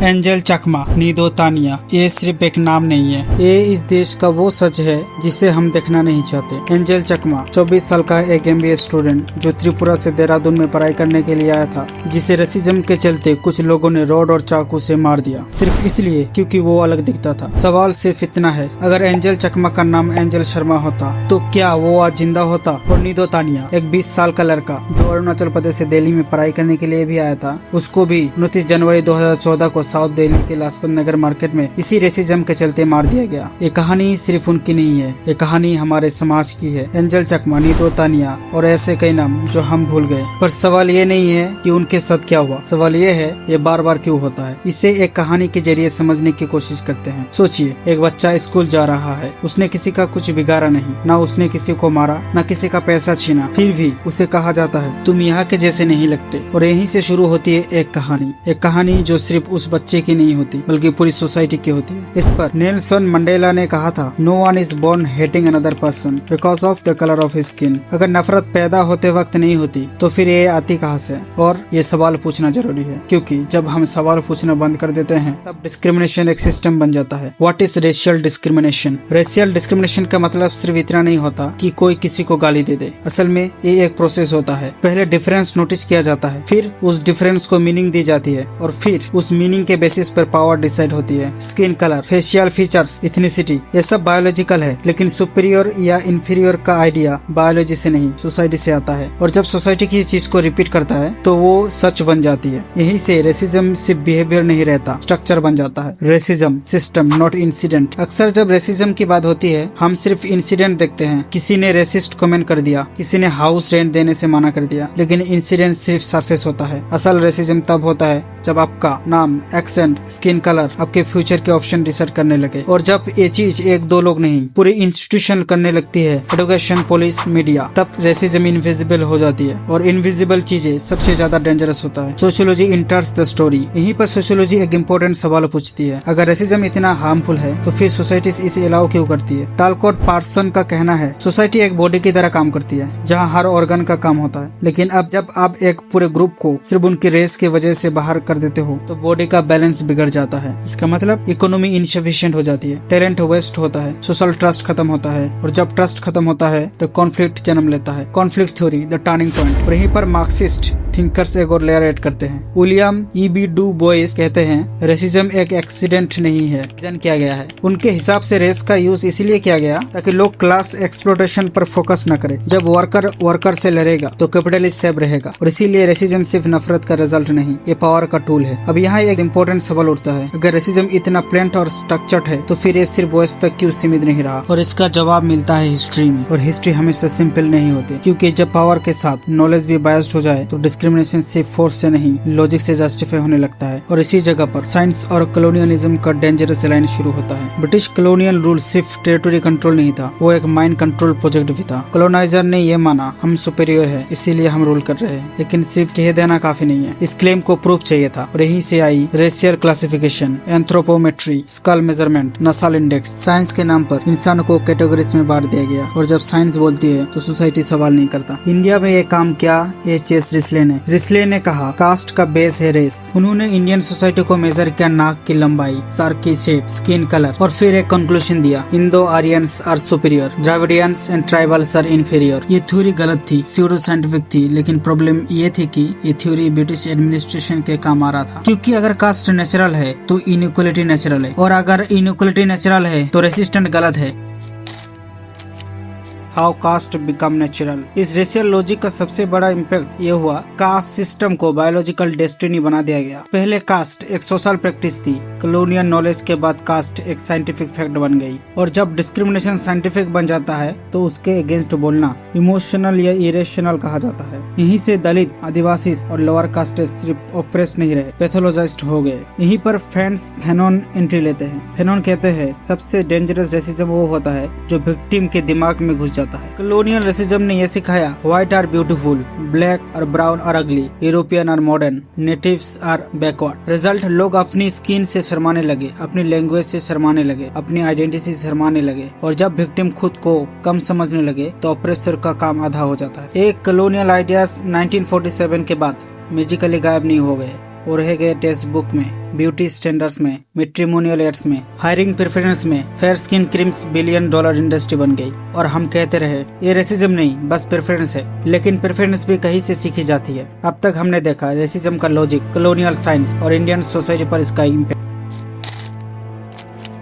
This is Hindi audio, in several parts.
एंजल चकमा, नीदो तानिया, ये सिर्फ एक नाम नहीं है, ये इस देश का वो सच है जिसे हम देखना नहीं चाहते। एंजल चकमा 24 साल का एक MBA स्टूडेंट जो त्रिपुरा से देहरादून में पढ़ाई करने के लिए आया था, जिसे रेसिज्म के चलते कुछ लोगों ने रॉड और चाकू से मार दिया, सिर्फ इसलिए क्योंकि वो अलग दिखता था। सवाल सिर्फ इतना है, अगर एंजल चकमा का नाम एंजल शर्मा होता तो क्या वो आज जिंदा होता? और नीदो तानिया, एक 20 साल का लड़का जो अरुणाचल प्रदेश से दिल्ली में पढ़ाई करने के लिए भी आया था, उसको भी 29 जनवरी 2014 को साउथ दिल्ली के लाजपत नगर मार्केट में इसी रेसिज्म के चलते मार दिया गया। ये कहानी सिर्फ उनकी नहीं है, ये कहानी हमारे समाज की है। एंजल चकमा, नीदो तानिया और ऐसे कई नाम जो हम भूल गए। पर सवाल ये नहीं है कि उनके साथ क्या हुआ, सवाल ये है ये बार बार क्यों होता है। इसे एक कहानी के जरिए समझने की कोशिश करते हैं। सोचिए, एक बच्चा स्कूल जा रहा है, उसने किसी का कुछ बिगाड़ा नहीं, ना उसने किसी को मारा, ना किसी का पैसा छीना, फिर भी उसे कहा जाता है तुम यहाँ के जैसे नहीं लगते। और यहीं से शुरू होती है एक कहानी जो सिर्फ उस बच्चे की नहीं होती बल्कि पूरी सोसाइटी की होती है। इस पर नेल्सन मंडेला ने कहा था, no one is born hating another person because of the colour of his skin. अगर नफरत पैदा होते वक्त नहीं होती तो फिर ये आती कहाँ से? और ये सवाल पूछना जरूरी है, क्योंकि जब हम सवाल पूछना बंद कर देते हैं तब डिस्क्रिमिनेशन एक सिस्टम बन जाता है। What is racial discrimination? Racial discrimination का मतलब सिर्फ इतना नहीं होता कि कोई किसी को गाली दे दे। असल में ये एक प्रोसेस होता है। पहले डिफरेंस नोटिस किया जाता है, फिर उस डिफरेंस को मीनिंग दी जाती है और फिर उस मीनिंग के बेसिस पर पावर डिसाइड होती है। Skin colour, facial features, ethnicity, ये सब बायोलॉजिकल है, लेकिन सुपीरियर या इंफीरियर का आइडिया बायोलॉजी से नहीं सोसाइटी से आता है। और जब सोसाइटी की चीज को रिपीट करता है तो वो सच बन जाती है। यही से रेसिज्म सिर्फ बिहेवियर नहीं रहता, स्ट्रक्चर बन जाता है। Racism system not incident. अक्सर जब रेसिज्म की बात होती है हम सिर्फ इंसिडेंट देखते हैं, किसी ने रेसिस्ट कमेंट कर दिया, किसी ने हाउस रेंट देने से मना कर दिया, लेकिन इंसिडेंट सिर्फ सरफेस होता है। असल रेसिज्म तब होता है जब आपका नाम, एक्सेंट, स्किन कलर आपके फ्यूचर के ऑप्शन डिसाइड करने लगे। और जब ये चीज एक दो लोग नहीं पूरी इंस्टीट्यूशन करने लगती है, एडुकेशन, पुलिस, मीडिया, तब रेसिज्म इनविजिबल हो जाती है। और इनविजिबल चीजें सबसे ज्यादा डेंजरस होता है। Sociology इंटर्स the story. यहीं पर सोशियोलॉजी एक इम्पोर्टेंट सवाल पूछती है, अगर रेसिज्म इतना हार्मफुल है तो फिर सोसाइटी इसे अलाउ क्यों करती है? टालकोट पार्सन का कहना है, सोसाइटी एक बॉडी की तरह काम करती है जहाँ हर ऑर्गन का काम होता है, लेकिन अब जब आप एक पूरे ग्रुप को सिर्फ उनकी रेस की वजह से बाहर कर देते हो तो बॉडी का बैलेंस बिगड़ जाता है। इसका मतलब इकोनॉमी इनसफिशिएंट हो जाती है, टैलेंट वेस्ट होता है, सोशल ट्रस्ट खत्म होता है, और जब ट्रस्ट खत्म होता है तो कॉन्फ्लिक्ट जन्म लेता है। Conflict theory the turning point. और यहीं पर मार्क्सिस्ट थिंकर्स एक और लेयर ऐड करते हैं। William E.B. डू बोइस कहते हैं रेसिज्म एक एक्सीडेंट नहीं है, डिजाइन किया गया है। उनके हिसाब से रेस का यूज इसलिए किया गया ताकि लोग क्लास एक्सप्लोटेशन पर फोकस न करें। जब वर्कर से लड़ेगा तो कैपिटलिस्ट सेफ रहेगा, और इसीलिए रेसिज्म सिर्फ नफरत का रिजल्ट नहीं, ये पावर का टूल है। अब यहाँ एक इम्पोर्टेंट सवाल उठता है, अगर रेसिज्म इतना प्लेंट और स्ट्रक्चर्ड है तो फिर ये सिर्फ वेस्ट तक क्यों सीमित नहीं रहा? और इसका जवाब मिलता है हिस्ट्री में। और हिस्ट्री हमेशा सिंपल नहीं होती, क्योंकि जब पावर के साथ नॉलेज भी बायस्ड हो जाए तो डिस्क्रिमिनेशन सिर्फ फोर्स से नहीं लॉजिक से जस्टिफाई होने लगता है। और इसी जगह पर साइंस और कॉलोनियलिज्म का डेंजरस लाइन शुरू होता है। ब्रिटिश कॉलोनियल रूल सिर्फ टेरिटरी कंट्रोल नहीं था, वो एक माइंड कंट्रोल प्रोजेक्ट भी था। कॉलोनाइजर ने ये माना हम सुपीरियर है इसीलिए हम रूल कर रहे हैं, लेकिन सिर्फ कह देना काफी नहीं है, इस क्लेम को प्रूफ चाहिए था। और यहीं से आई racial classification, anthropometry, skull measurement, नस्ल इंडेक्स। साइंस के नाम पर इंसानों को कैटेगरीज में बांट दिया गया, और जब साइंस बोलती है तो सोसाइटी सवाल नहीं करता। इंडिया में ये काम किया H.S. रिस्ले ने। रिस्ले ने कहा कास्ट का बेस है रेस। उन्होंने इंडियन सोसाइटी को मेजर किया नाक की लंबाई, सर की शेप, स्किन कलर, और फिर एक कंक्लूजन दिया, Indo Aryans are superior, Dravidians and tribals are inferior. ये थ्योरी गलत थी, स्यूडो साइंटिफिक थी, लेकिन प्रॉब्लम ये थी कि ये थ्योरी ब्रिटिश एडमिनिस्ट्रेशन के काम आ रहा था। क्योंकि अगर कास्ट नेचुरल है तो इनइक्वालिटी नेचुरल है, और अगर इनइक्वालिटी नेचुरल है तो रेसिस्टेंट गलत है। How caste become natural. इस रेशियल लॉजिक का सबसे बड़ा इम्पैक्ट ये हुआ, कास्ट सिस्टम को बायोलॉजिकल डेस्टिनी बना दिया गया। पहले कास्ट एक सोशल प्रैक्टिस थी, कॉलोनियल नॉलेज के बाद कास्ट एक साइंटिफिक फैक्ट बन गई। और जब डिस्क्रिमिनेशन साइंटिफिक बन जाता है तो उसके अगेंस्ट बोलना इमोशनल या इरेशनल कहा जाता है। यहीं से दलित, आदिवासी और लोअर कास्ट सिर्फ ऑप्रेस नहीं रहे, पैथोलॉजाइज्ड हो गए। यहीं पर फैनॉन एंट्री लेते हैं। फैनॉन कहते हैं सबसे डेंजरस रेसिज्म वो होता है जो विक्टिम के दिमाग में घुस जाता है। कॉलोनियल रेसिज्म ने यह सिखाया व्हाइट आर ब्यूटीफुल, ब्लैक और brown are ugly, European are modern, natives are backward. Result, लोग अपनी स्किन से शर्माने लगे, अपनी लैंग्वेज से शर्माने लगे, अपनी आइडेंटिटी से शर्माने लगे। और जब विक्टिम खुद को कम समझने लगे तो ऑप्रेसर का काम आधा हो जाता है। एक कॉलोनियल आइडियाज 1947 के बाद मैजिकली गायब नहीं हो गए, और रह गए टेक्स्ट बुक में, ब्यूटी स्टैंडर्ड्स में, मैट्रिमोनियल एड्स में, हायरिंग प्रेफरेंस में, fair skin creams $1 billion industry बन गई। और हम कहते रहे ये रेसिज्म नहीं बस प्रेफरेंस है, लेकिन प्रेफरेंस भी कहीं से सीखी जाती है। अब तक हमने देखा रेसिज्म का लॉजिक, कॉलोनियल साइंस और इंडियन सोसाइटी पर इसका impact.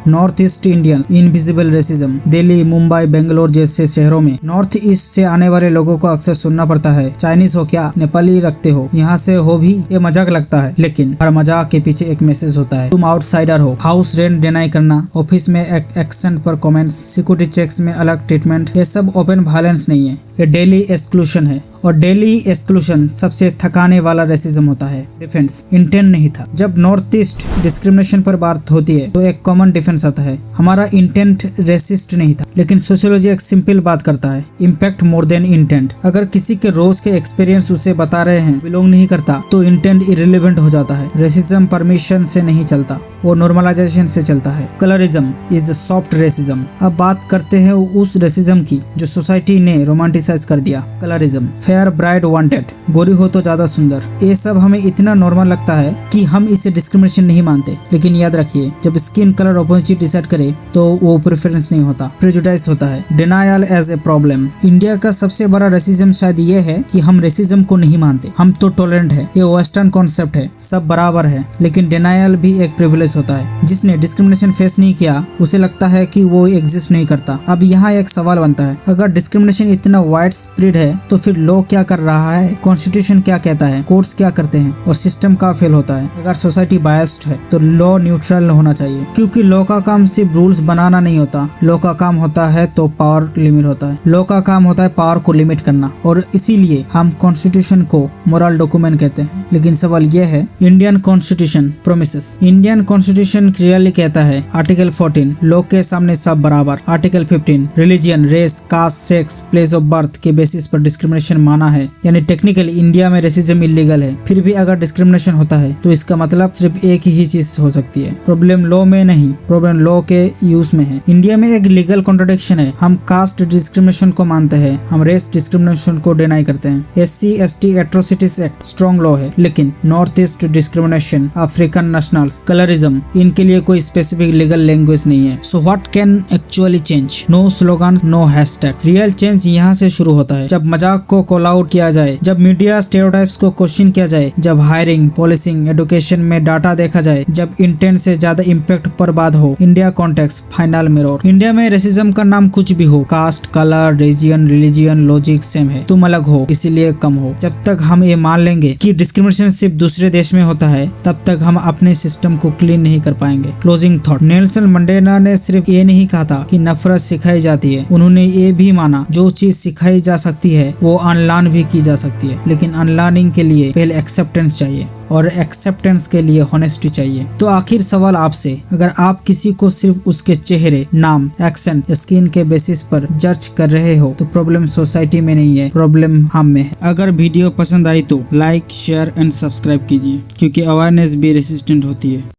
North east Indian invisible racism. Delhi, Mumbai, Bangalore जैसे शहरों में नॉर्थ ईस्ट से आने वाले लोगों को अक्सर सुनना पड़ता है, चाइनीज हो क्या, नेपाली रखते हो, यहाँ से हो भी, ये मजाक लगता है। लेकिन हर मजाक के पीछे एक मैसेज होता है, तुम आउटसाइडर हो। हाउस रेंट डिनाई करना, ऑफिस में एक्सेंट पर कमेंट्स, सिक्योरिटी चेक्स में अलग ट्रीटमेंट, ये सब ओपन वायलेंस नहीं है, ये डेली एक्सक्लूशन है। और डेली एक्सक्लूशन सबसे थकाने वाला रेसिज्म होता है। डिफेंस इंटेंट नहीं था। जब नॉर्थ ईस्ट डिस्क्रिमिनेशन पर बात होती है तो एक कॉमन डिफेंस आता है, हमारा इंटेंट रेसिस्ट नहीं था। लेकिन सोशियोलॉजी एक सिंपल बात करता है, इम्पैक्ट मोर देन इंटेंट। अगर किसी के रोज के एक्सपीरियंस उसे बता रहे हैं बिलोंग नहीं करता, तो इंटेंट इरिलेवेंट हो जाता है। रेसिज्म परमिशन से नहीं चलता, वो नॉर्मलाइजेशन से चलता है। Colourism is the soft racism. अब बात करते हैं उस रेसिज्म की जो सोसाइटी ने रोमांटिसाइज कर दिया। कलरिज्म, फेयर ब्राइड वांटेड, गोरी हो तो ज्यादा सुंदर, ये सब हमें इतना नॉर्मल लगता है कि हम इसे डिस्क्रिमिनेशन नहीं मानते। लेकिन याद रखिए, जब स्किन कलर ऑपोजिट डिसाइड करे तो वो प्रेफरेंस नहीं होता, प्रेजुडाइज होता है। Denial as a problem. India का सबसे बड़ा रेसिज्म शायद ये है कि हम रेसिज्म को नहीं मानते, हम तो टॉलरेंट है। ये वेस्टर्न कॉन्सेप्ट है, सब बराबर है। लेकिन डिनायल भी एक प्रिविलेज होता है। जिसने डिस्क्रिमिनेशन फेस नहीं किया उसे लगता है कि वो एग्जिस्ट नहीं करता। अब यहाँ एक सवाल बनता है, अगर डिस्क्रिमिनेशन इतना वाइड स्प्रेड है तो फिर लॉ क्या कर रहा है, कॉन्स्टिट्यूशन क्या कहता है, कोर्ट्स क्या करते हैं, और सिस्टम का फेल होता है। अगर सोसाइटी बायस्ड है तो लॉ न्यूट्रल होना चाहिए, क्योंकि लॉ का काम सिर्फ रूल्स बनाना नहीं होता। लॉ का काम होता है तो पावर लिमिट होता है। लॉ का काम होता है पावर को लिमिट करना, और इसीलिए हम कॉन्स्टिट्यूशन को मोरल डॉक्यूमेंट कहते हैं। लेकिन सवाल यह है, Indian constitution promises. Indian constitution clearly कहता है, आर्टिकल 14 लॉ के सामने सब बराबर। Article 15 religion, race, caste, sex, place of birth के बेसिस पर डिस्क्रिमिनेशन माना है। यानी टेक्निकली इंडिया में रेसिज्म इलीगल है। फिर भी अगर डिस्क्रिमिनेशन होता है तो इसका मतलब सिर्फ एक ही चीज हो सकती है, प्रॉब्लम लॉ में नहीं, प्रॉब्लम लॉ के यूज में है। इंडिया में एक लीगल कॉन्ट्रडिक्शन है, हम कास्ट डिस्क्रिमिनेशन को मानते हैं, हम रेस डिस्क्रिमिनेशन को डिनाई करते हैं। SC/ST atrocities act strong law है, लेकिन north east discrimination, African nationals, colourism, इनके लिए कोई स्पेसिफिक लीगल लैंग्वेज नहीं है। So what can actually change? No slogan, no hashtag. Real change यहाँ से शुरू होता है, जब मजाक को कॉल आउट किया जाए, जब मीडिया स्टेरियोटाइप्स को क्वेश्चन किया जाए, जब हायरिंग, पॉलिसिंग, एजुकेशन में डाटा देखा जाए, जब इंटेंट से ज्यादा इम्पैक्ट पर बात हो। India context final mirror. India में रेसिज्म का नाम कुछ भी हो, caste, colour, region, religion, logic same है। तुम अलग हो इसीलिए कम हो। जब तक हम ये मान लेंगे कि डिस्क्रिमिनेशन सिर्फ दूसरे देश में होता है, तब तक हम अपने सिस्टम को क्लीन नहीं कर पाएंगे। Closing thought. नेल्सन मंडेला ने सिर्फ ये नहीं कहा था कि नफरत सिखाई जाती है, उन्होंने ये भी माना जो चीज सिखाई जा सकती है वो अनलर्न भी की जा सकती है। लेकिन अनलर्निंग के लिए पहले एक्सेप्टेंस चाहिए, और एक्सेप्टेंस के लिए होनेस्टी चाहिए। तो आखिर सवाल आपसे, अगर आप किसी को सिर्फ उसके चेहरे, नाम, एक्सेंट, स्किन के बेसिस पर जज कर रहे हो तो प्रॉब्लम सोसाइटी में नहीं है, प्रॉब्लम हम में है। अगर वीडियो पसंद आई तो लाइक, शेयर एंड सब्सक्राइब कीजिए, क्योंकि अवेयरनेस भी रेसिस्टेंट होती है।